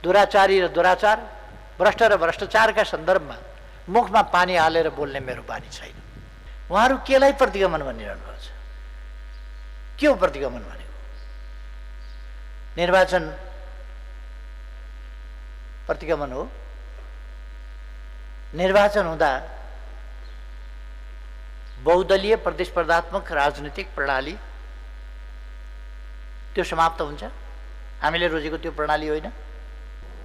दुराचारी र दुराचार, भ्रष्ट र भ्रष्टाचारका सन्दर्भमा मुखमा पानी हालेर बोल्ने मेरो बानी छैन। उहाँहरू केलाई प्रतिगमन भनिरहनु भएको छ? के हो प्रतिगमन भनेको? निर्वाचन प्रतिगमन हो। निर्वाचन हुँदा बहुदलीय प्रतिस्पर्धात्मक राजनीतिक प्रणाली त्यो समाप्त हुन्छ। हामीले रोजेको त्यो प्रणाली होइन।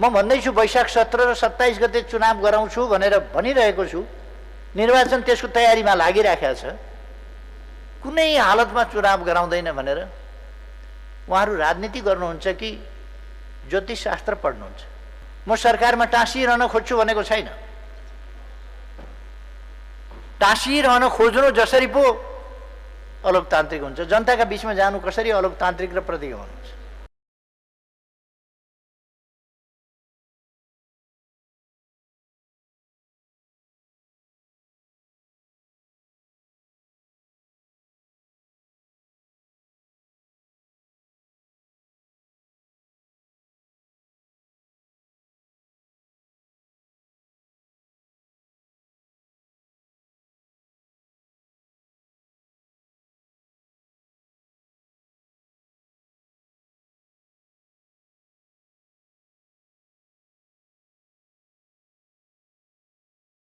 म भन्दैछु वैशाख 17 र 27 गते चुनाव गराउँछु भनेर भनिरहेको छु। निर्वाचन त्यसको तयारीमा लागिराखेको छ। कुनै हालतमा चुनाव गराउँदैन भनेर उहाँहरू राजनीति गर्नुहुन्छ कि ज्योतिष शास्त्र पढ्नुहुन्छ? म सरकारमा टाँसिरहन खोज्छु भनेको छैन। टाँसिरहन खोज्नु जसरी पो अलोकतान्त्रिक हुन्छ, जनताका बीचमा जानु कसरी अलोकतान्त्रिक र प्रतिगमन हुन्छ?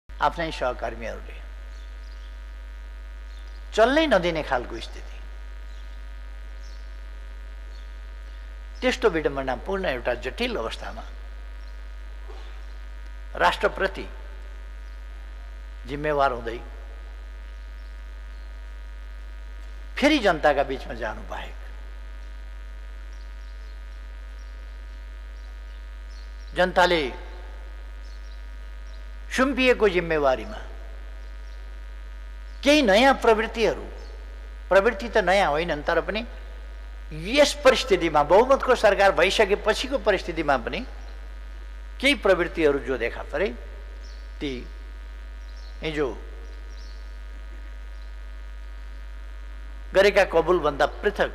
आफ्नै सहकर्मीहरूले चल्नै नदिने खालको स्थिति, त्यस्तो विडम्बनापूर्ण एउटा जटिल अवस्थामा राष्ट्रप्रति जिम्मेवार हुँदै फेरि जनताका बीचमा जानु बाहेक जनताले सुम्पिएको जिम्मेवारीमा केही नयाँ प्रवृत्ति त नयाँ होइनन्, तर पनि यस परिस्थितिमा बहुमतको सरकार भइसकेपछिको परिस्थितिमा पनि केही प्रवृत्तिहरू जो देखा परे ती हिजो गरेका कबुलभन्दा पृथक,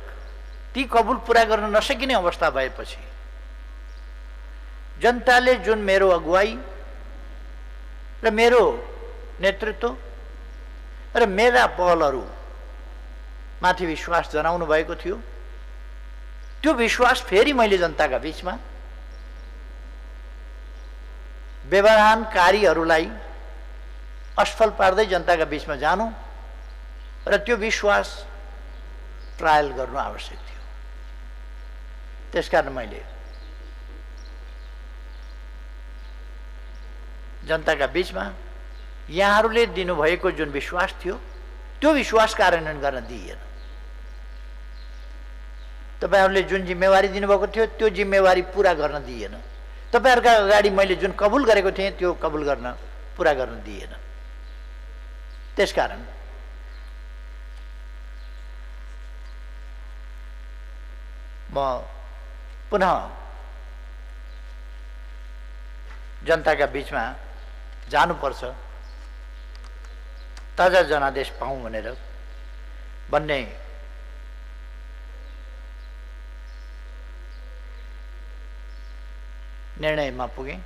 ती कबुल पुरा गर्न नसकिने अवस्था भएपछि जनताले जुन मेरो अगुवाई र मेरो नेतृत्व र मेरा पहलहरू माथि विश्वास जनाउनु भएको थियो, त्यो विश्वास फेरि मैले जनताका बीचमा व्यवहारकारीहरूलाई असफल पार्दै जनताका बीचमा जानु र त्यो विश्वास ट्रायल गर्नु आवश्यक थियो। त्यसकारण मैले जनताका बीचमा यहाँहरूले दिनुभएको जुन विश्वास थियो त्यो विश्वास कार्यान्वयन गर्न दिइएन। तपाईहरूले जुन जिम्मेवारी दिनुभएको थियो त्यो जिम्मेवारी पुरा गर्न दिइएन। तपाईहरूका अगाडि मैले जुन कबुल गरेको थिएँ त्यो कबुल गर्न पुरा गर्न दिइएन। त्यसकारण म पुनः जनताका बीचमा जानुपर्छ, ताजा जनादेश पाऊँ भनेर भन्ने निर्णयमा पुगेँ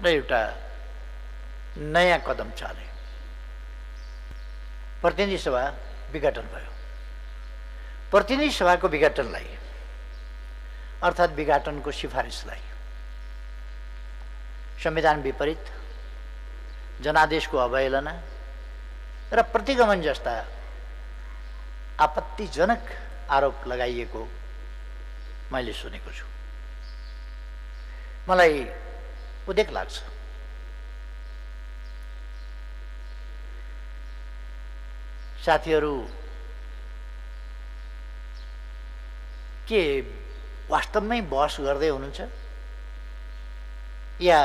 र एउटा नयाँ कदम चाले। प्रतिनिधि सभा विघटन भयो। प्रतिनिधि सभाको विघटनलाई अर्थात् विघटनको सिफारिसलाई संविधान विपरीत, जनादेशको अवहेलना र प्रतिगमन जस्ता आपत्तिजनक आरोप लगाइएको मैले सुनेको छु। मलाई उदेक लाग्छ साथीहरू के वास्तवमै बहस गर्दै हुनुहुन्छ या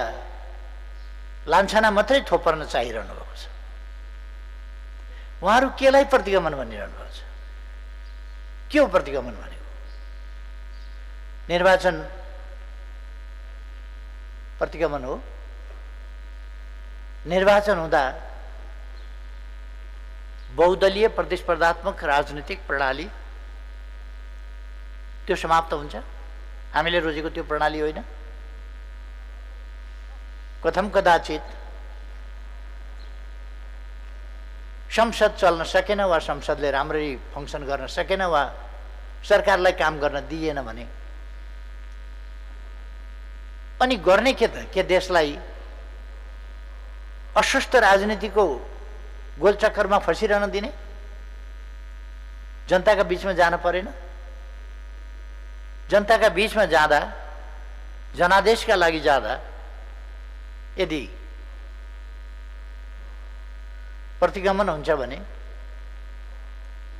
लान्छना मात्रै थोपर्न चाहिरहनु भएको छ? उहाँहरू केलाई प्रतिगमन भनिरहनु भएको छ? के हो प्रतिगमन भनेको? निर्वाचन प्रतिगमन हो। निर्वाचन हुँदा बहुदलीय प्रतिस्पर्धात्मक राजनीतिक प्रणाली त्यो समाप्त हुन्छ? हामीले रोजेको त्यो प्रणाली होइन। कथम कदाचित संसद चल्न सकेन वा संसदले राम्ररी फङ्सन गर्न सकेन वा सरकारलाई काम गर्न दिएन भने अनि गर्ने के त? के देशलाई अस्वस्थ राजनीतिको गोलचक्करमा फसिरहन दिने? जनताका बीचमा जान परेन? जनताका बीचमा जाँदा, जनादेशका लागि जाँदा यदि प्रतिगमन हुन्छ भने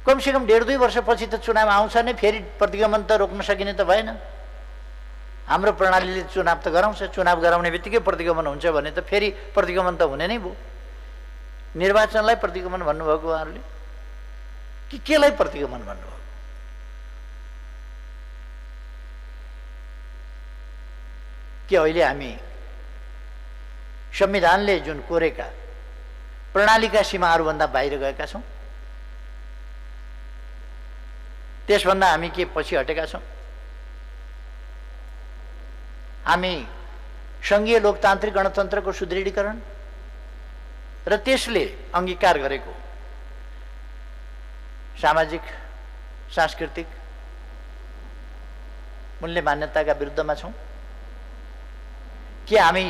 कमसेकम 1.5-2 वर्षपछि त चुनाव आउँछ नै, फेरि प्रतिगमन त रोक्न सकिने त भएन। हाम्रो प्रणालीले चुनाव त गराउँछ, चुनाव गराउने बित्तिकै प्रतिगमन हुन्छ भने त फेरि प्रतिगमन त हुने नै भयो। निर्वाचनलाई प्रतिगमन भन्नुभएको उहाँहरूले कि केलाई प्रतिगमन भन्नुभयो? के अहिले हामी संविधानले जुन कोरेका प्रणालीका सीमाहरूभन्दा बाहिर गएका छौँ? त्यसभन्दा हामी के पछि हटेका छौँ? हामी सङ्घीय लोकतान्त्रिक गणतन्त्रको सुदृढीकरण र त्यसले अङ्गीकार गरेको सामाजिक सांस्कृतिक मूल्य मान्यताका विरुद्धमा छौँ? के हामी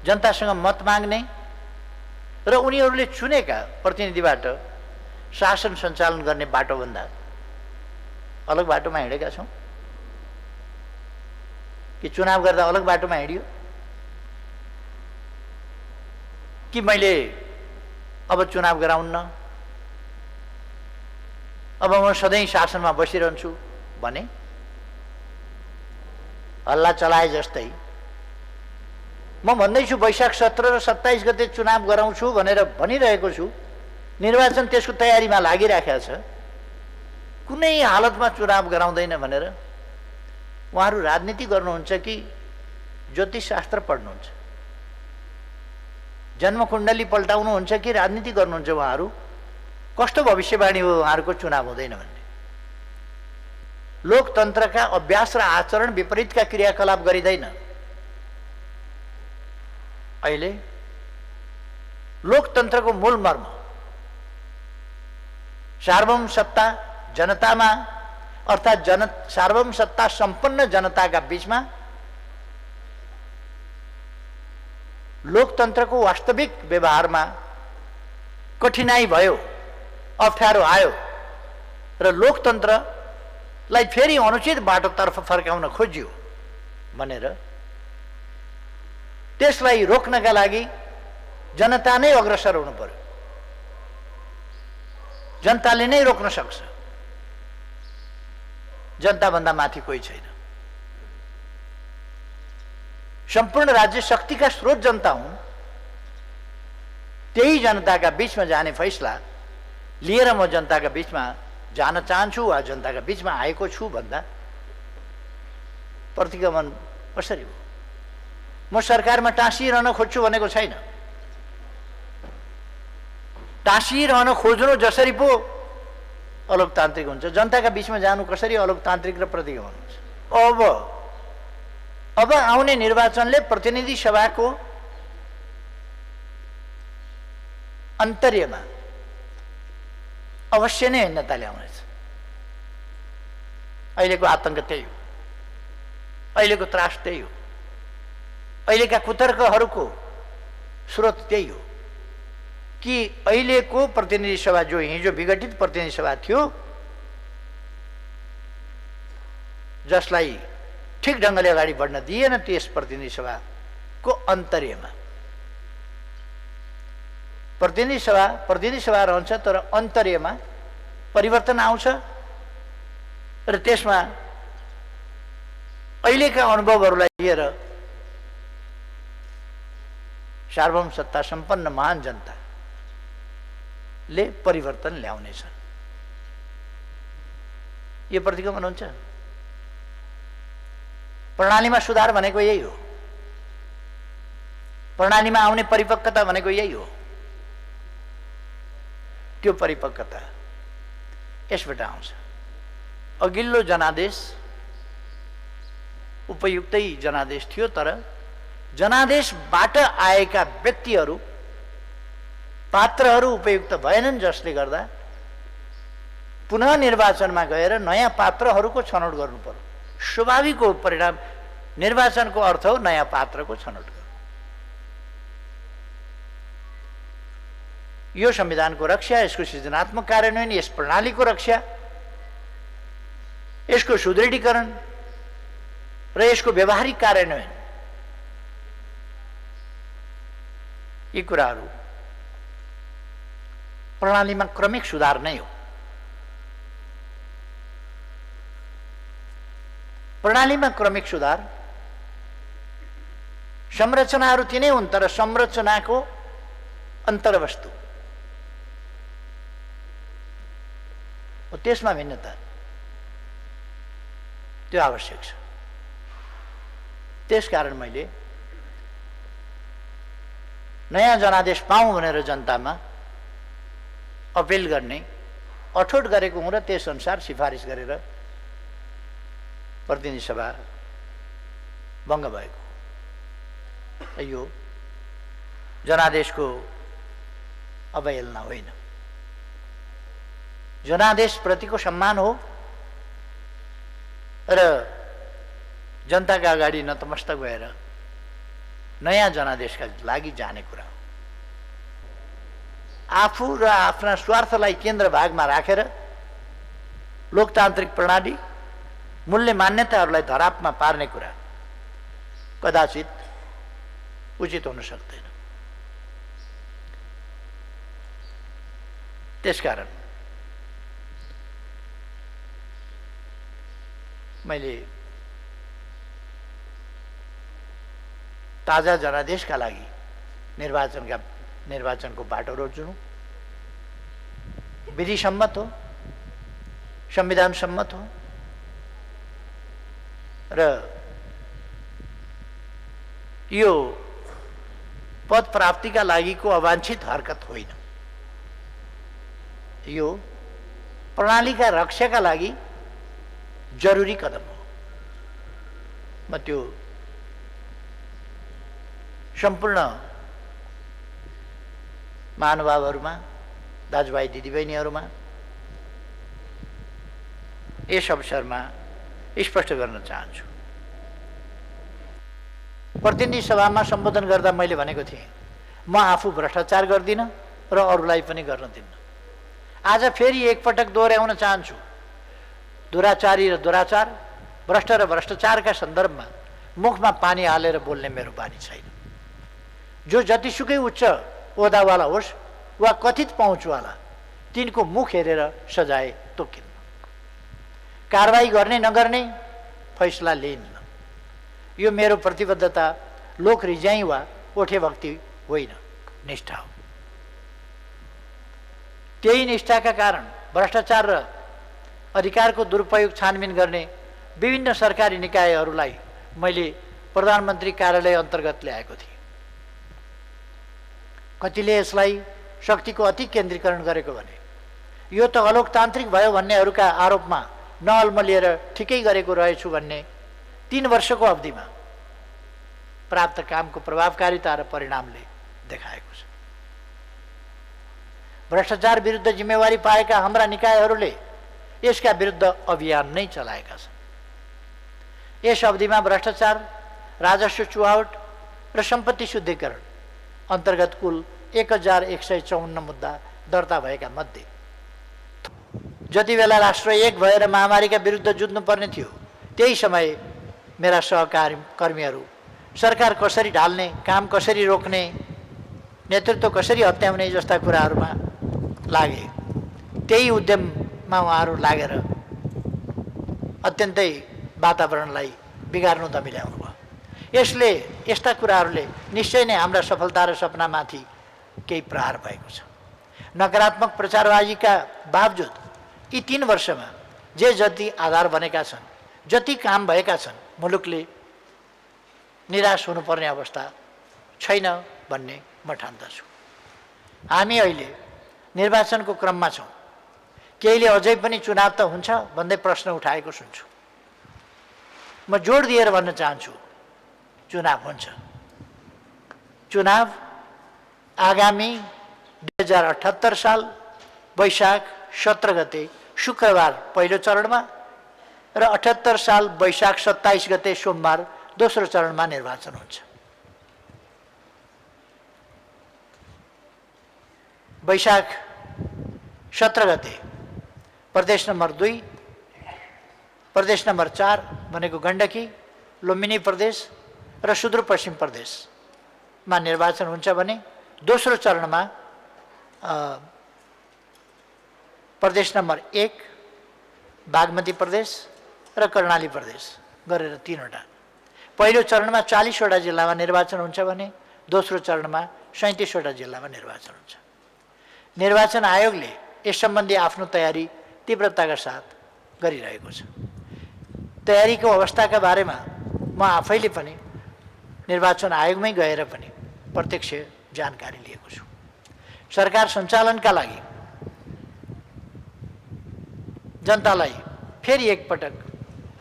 जनतासँग मत माग्ने र उनीहरूले चुनेका प्रतिनिधिबाट शासन सञ्चालन गर्ने बाटोभन्दा अलग बाटोमा हिँडेका छौँ? कि चुनाव गर्दा अलग बाटोमा हिँडियो? कि मैले अब चुनाव गराउन्न, अब म सधैँ शासनमा बसिरहन्छु भने हल्ला चलाए जस्तै म भन्दैछु वैशाख 17 र 27 गते चुनाव गराउँछु भनेर भनिरहेको छु। निर्वाचन त्यसको तयारीमा लागिराखेको छ, कुनै हालतमा चुनाव गराउँदैन भनेर। उहाँहरू राजनीति गर्नुहुन्छ कि ज्योतिषशास्त्र पढ्नुहुन्छ? जन्मकुण्डली पल्टाउनुहुन्छ कि राजनीति गर्नुहुन्छ? उहाँहरू कस्तो भविष्यवाणी हो उहाँहरूको चुनाव हुँदैन भन्ने? लोकतन्त्रका अभ्यास र आचरण विपरीतका क्रियाकलाप गरिँदैन। अहिले लोकतन्त्रको मूल मर्म सार्वभौम सत्ता जनतामा अर्थात् सार्वभौम सत्ता सम्पन्न जनताका बीचमा लोकतन्त्रको वास्तविक व्यवहारमा कठिनाई भयो, अप्ठ्यारो आयो र लोकतन्त्रलाई फेरि अनुचित बाटोतर्फ फर्काउन खोजियो भनेर त्यसलाई रोक्नका लागि जनता नै अग्रसर हुनु पर्यो। जनताले नै रोक्न सक्छ, जनताभन्दा माथि कोही छैन। सम्पूर्ण राज्य शक्तिका स्रोत जनता हुन्। त्यही जनताका बीचमा जाने फैसला लिएर म जनताका बीचमा जान चाहन्छु वा जनताका बीचमा आएको छु भन्दा प्रतिगमन कसरी हो? म सरकारमा टाँसिरहन खोज्छु भनेको छैन। टाँसिरहन खोज्नु जसरी पो अलोकतान्त्रिक हुन्छ, जनताका बीचमा जानु कसरी अलोकतान्त्रिक र प्रतिगमन हुन्छ? अब आउने निर्वाचनले प्रतिनिधि सभाको अन्तर्यमा अवश्य नै भिन्नता ल्याउनेछ। अहिलेको आतंक त्यही हो, अहिलेको त्रास त्यही हो, अहिलेका कुतर्कहरूको स्रोत त्यही हो कि अहिलेको प्रतिनिधि सभा जो हिजो विघटित प्रतिनिधि सभा थियो, जसलाई ठिक ढङ्गले अगाडि बढ्न दिएन, त्यस प्रतिनिधि सभाको अन्तर्यमा प्रतिनिधि सभा रहन्छ, तर अन्तर्यमा परिवर्तन आउँछ र त्यसमा अहिलेका अनुभवहरूलाई लिएर सार्वभौम सत्ता सम्पन्न महान जनताले परिवर्तन ल्याउनेछन्। यो प्रतिगमन हुन्छ। प्रणालीमा सुधार भनेको यही हो, प्रणालीमा आउने परिपक्वता भनेको यही हो। त्यो परिपक्वता यसबाट आउँछ। अघिल्लो जनादेश उपयुक्तै जनादेश थियो, तर जनादेशबाट आएका व्यक्तिहरू पात्रहरू उपयुक्त भएनन्, जसले गर्दा पुनः निर्वाचनमा गएर नयाँ पात्रहरूको छनौट गर्नु पर्यो। स्वाभाविक हो, परिणाम निर्वाचनको अर्थ हो नयाँ पात्रको छनौट गर्नु। यो संविधानको रक्षा, यसको सृजनात्मक कार्यान्वयन, यस प्रणालीको रक्षा, यसको सुदृढीकरण र यसको व्यवहारिक कार्यान्वयन, यी कुराहरू प्रणालीमा क्रमिक सुधार नै हो। प्रणालीमा क्रमिक सुधार, संरचनाहरू तिनै हुन्, तर संरचनाको अन्तर्वस्तु हो, त्यसमा भिन्नता, त्यो आवश्यक छ। त्यसकारण मैले नयाँ जनादेश पाऊँ भनेर जनतामा अपिल गर्ने अठोट गरेको हुँ र त्यसअनुसार सिफारिस गरेर प्रतिनिधि सभा भङ्ग भएको। यो जनादेशको अवहेलना होइन, जनादेशप्रतिको सम्मान हो र जनताका अगाडि नतमस्तक भएर नयाँ जनादेशका लागि जाने कुरा हो। आफू र आफ्ना स्वार्थलाई केन्द्र भागमा राखेर लोकतान्त्रिक प्रणाली, मूल्य मान्यताहरूलाई धरापमा पार्ने कुरा कदाचित उचित हुन सक्दैन। त्यसकारण मैले ताजा जनादेशका लागि निर्वाचनको बाटो रोज्नु विधि सम्मत हो, संविधान सम्मत हो र यो पद प्राप्तिका लागिको अवांछित हरकत होइन। यो प्रणालीका रक्षाका लागि जरुरी कदम हो। म त्यो सम्पूर्ण महानुभावहरूमा, दाजुभाइ दिदीबहिनीहरूमा यस अवसरमा स्पष्ट गर्न चाहन्छु। प्रतिनिधि सभामा सम्बोधन गर्दा मैले भनेको थिएँ, म आफू भ्रष्टाचार गर्दिनँ र अरूलाई पनि गर्न दिन्न। आज फेरि एकपटक दोहोऱ्याउन चाहन्छु, दुराचारी र दुराचार, भ्रष्ट र भ्रष्टाचारका सन्दर्भमा मुखमा पानी हालेर बोल्ने मेरो बानी छैन। जो जतिसुकै उच्च ओहदावाला होस् वा कथित पहुँचवाला, तिनको मुख हेरेर सजाय तोकिन्न। कारवाही गर्ने नगर्ने फैसला लिइन्न। यो मेरो प्रतिबद्धता लोक रिजाइ वा ओठे भक्ति होइन, निष्ठा हो। त्यही निष्ठाका कारण भ्रष्टाचार र अधिकारको दुरुपयोग छानबिन गर्ने विभिन्न सरकारी निकायहरूलाई मैले प्रधानमन्त्री कार्यालय अन्तर्गत ल्याएको थिएँ। कतिले यसलाई शक्तिको अति केन्द्रीकरण गरेको भने, यो त अलोकतान्त्रिक भयो भन्नेहरूका आरोपमा नअल्मलिएर ठिकै गरेको रहेछु भन्ने 3 वर्षको अवधिमा प्राप्त कामको प्रभावकारिता र परिणामले देखाएको छ। भ्रष्टाचार विरुद्ध जिम्मेवारी पाएका हाम्रा निकायहरूले यसका विरुद्ध अभियान नै चलाएका छन्। यस अवधिमा भ्रष्टाचार, राजस्व चुहावट र सम्पत्ति शुद्धिकरण अन्तर्गत कुल 1154 मुद्दा दर्ता भएका मध्ये जति बेला राष्ट्र एक भएर महामारीका विरुद्ध जुझ्नुपर्ने थियो, त्यही समय मेरा सहकर्मीहरू सरकार कसरी ढाल्ने, काम कसरी रोक्ने, नेतृत्व कसरी हत्याउने जस्ता कुराहरूमा लागे। त्यही उद्यममा उहाँहरू लागेर अत्यन्तै वातावरणलाई बिगार्नु त मिलाउनु भयो। यसले, यस्ता कुराहरूले निश्चय नै हाम्रा सफलता र सपनामाथि केही प्रहार भएको छ। नकारात्मक प्रचारबाजीका बावजुद यी 3 वर्षमा जे जति आधार बनेका छन्, जति काम भएका छन्, मुलुकले निराश हुनुपर्ने अवस्था छैन भन्ने म ठान्दछु। हामी अहिले निर्वाचनको क्रममा छौँ। केहीले अझै पनि चुनाव त हुन्छ भन्दै प्रश्न उठाएको सुन्छु। म जोड दिएर भन्न चाहन्छु, चुनाव हुन्छ। चुनाव आगामी 2078 साल वैशाख 17 गते शुक्रबार पहिलो चरणमा र 78 साल वैशाख 27 गते सोमबार दोस्रो चरणमा निर्वाचन हुन्छ। वैशाख 17 गते प्रदेश नम्बर 2, प्रदेश नम्बर 4 भनेको गण्डकी, लुम्बिनी प्रदेश र सुदूरपश्चिम प्रदेशमा निर्वाचन हुन्छ भने दोस्रो चरणमा प्रदेश नम्बर 1 बागमती प्रदेश र कर्णाली प्रदेश गरेर 3 वटा। पहिलो चरणमा 40 वटा जिल्लामा निर्वाचन हुन्छ भने दोस्रो चरणमा 37 वटा जिल्लामा निर्वाचन हुन्छ। निर्वाचन आयोगले यस सम्बन्धी आफ्नो तयारी तीव्रताका साथ गरिरहेको छ। तयारीको अवस्थाका बारेमा म आफैले पनि निर्वाचन आयोगमै गएर पनि प्रत्यक्ष जानकारी लिएको छु। सरकार सञ्चालनका लागि जनतालाई फेरि एकपटक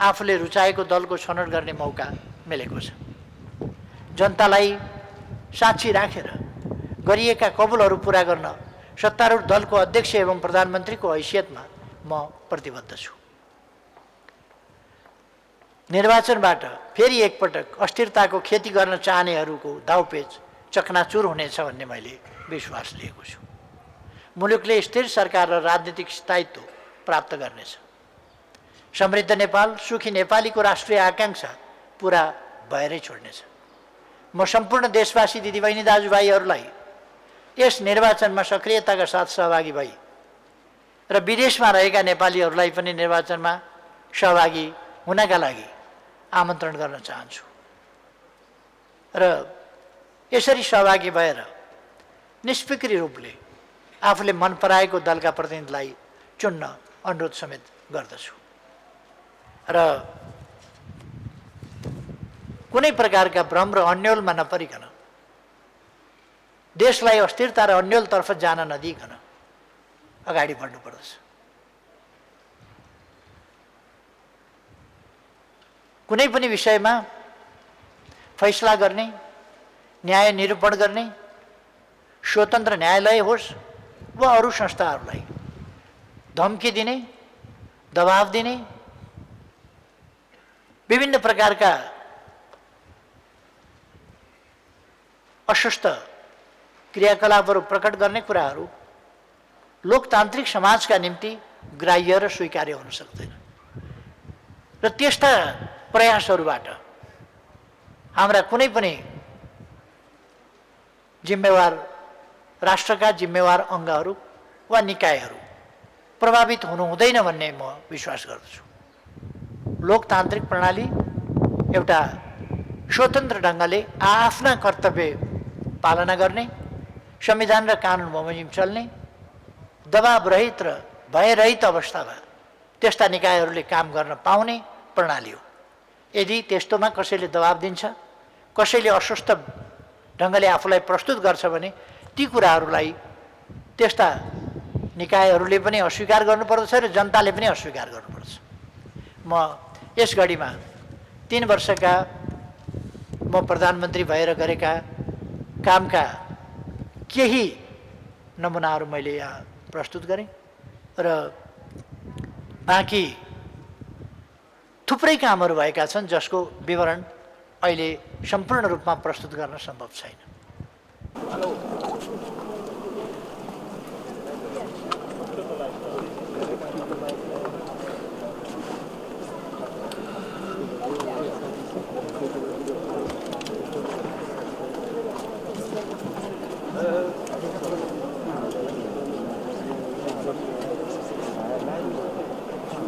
आफूले रुचाएको दलको छनौट गर्ने मौका मिलेको छ। जनतालाई साक्षी राखेर गरिएका कबुलहरू पुरा गर्न सत्तारूढ दलको अध्यक्ष एवं प्रधानमन्त्रीको हैसियतमा म प्रतिबद्ध छु। निर्वाचनबाट फेरि एकपटक अस्थिरताको खेती गर्न चाहनेहरूको दाउपेच चकनाचुर हुनेछ भन्ने मैले विश्वास लिएको छु। मुलुकले स्थिर सरकार र राजनीतिक स्थायित्व प्राप्त गर्नेछ। समृद्ध नेपाल, सुखी नेपालीको राष्ट्रिय आकांक्षा पुरा भएरै छोड्नेछ। म सम्पूर्ण देशवासी दिदीबहिनी दाजुभाइहरूलाई यस निर्वाचनमा सक्रियताका साथ सहभागी भई र विदेशमा रहेका नेपालीहरूलाई पनि निर्वाचनमा सहभागी हुनका लागि आमन्त्रण गर्न चाहन्छु र यसरी सहभागी भएर निष्फिक्री रूपले आफूले मन पराएको दलका प्रतिनिधिलाई चुन्न अनुरोध समेत गर्दछु र कुनै प्रकारका भ्रम र अन्योलमा नपरिकन देशलाई अस्थिरता र अन्योलतर्फ जान नदिइकन अगाडि बढ्नुपर्दछ। कुनै पनि विषयमा फैसला गर्ने, न्याय निरूपण गर्ने स्वतन्त्र न्यायालय होस् वा अरू संस्थाहरूलाई धम्की दिने, दबाव दिने, विभिन्न प्रकारका अशस्त क्रियाकलापहरू प्रकट गर्ने कुराहरू लोकतान्त्रिक समाजका निम्ति ग्राह्य र स्वीकार्य हुन सक्दैन र त्यस्ता प्रयासहरूबाट हाम्रा कुनै पनि जिम्मेवार राष्ट्रका जिम्मेवार अङ्गहरू वा निकायहरू प्रभावित हुनु हुँदैन भन्ने म विश्वास गर्दछु। लोकतान्त्रिक प्रणाली एउटा स्वतन्त्र ढङ्गले आफ्ना कर्तव्य पालना गर्ने, संविधान र कानुन बमोजिम चल्ने, दबाव रहित र भयरहित अवस्थामा त्यस्ता निकायहरूले काम गर्न पाउने प्रणाली हो। यदि त्यस्तोमा कसैले दबाब दिन्छ, कसैले अस्वस्थ ढङ्गले आफूलाई प्रस्तुत गर्छ भने ती कुराहरूलाई त्यस्ता निकायहरूले पनि अस्वीकार गर्नुपर्दछ र जनताले पनि अस्वीकार गर्नुपर्छ। म यस घडीमा 3 वर्षका म प्रधानमन्त्री भएर गरेका कामका केही नमुनाहरू मैले यहाँ प्रस्तुत गरेँ र बाँकी थुप्रै कामहरू भएका छन् जसको विवरण अहिले सम्पूर्ण रूपमा प्रस्तुत गर्न सम्भव छैन।